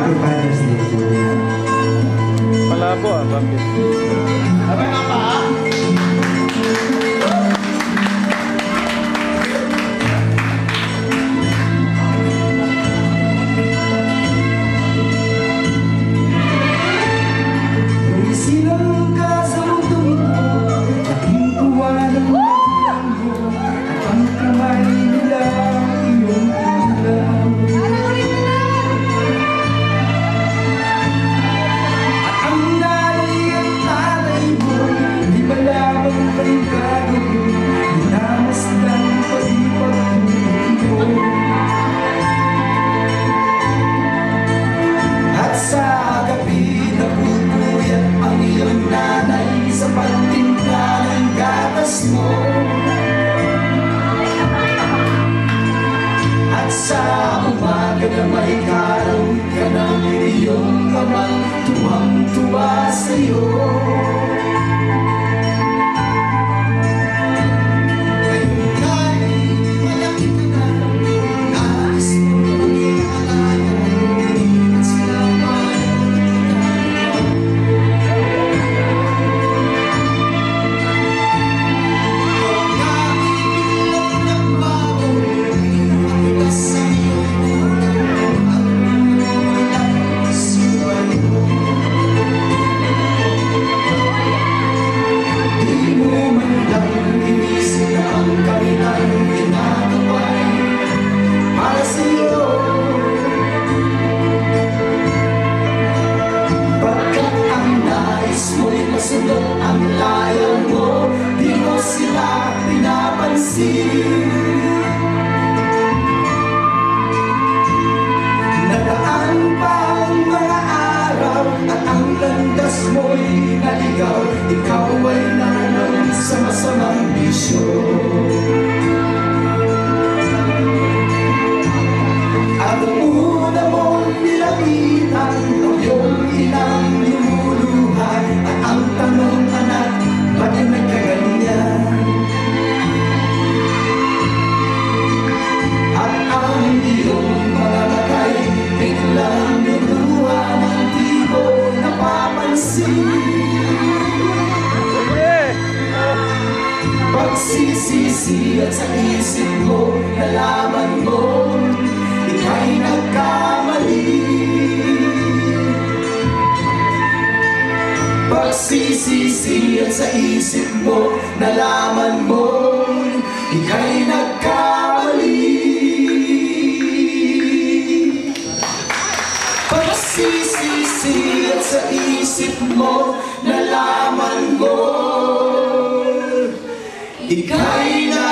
Happy Father's Day po. Malabo bakit? Abay nga pa, ha? At sa umaga na may karaw ka ng iyong kamang tuwang-tuwa sa'yo. Ngayon ka'y malaki ka na, nais mo ang alalayan, at sila pa'y masunod ang layang mo, di mo sila pinapansin. Nagaan pa ang mga araw at ang landas mo'y naligaw. Ikaw ay nananong sa masamang bisyo. At ang una mong nilapitan ang iyong inang lumuluhan. At ang tanong, anak, bakit nagkaganyan? At ang iyong mga matay biglang luluha ng di mo napapansin. Pagsisisi at sa isip mo, nalaman mo ika'y nagkamali. Pagsisisi at sa isip mo, nalaman mo ika'y nagkamali. Pagsisisi at sa isip mo, nalaman mo ika'y nagkamali.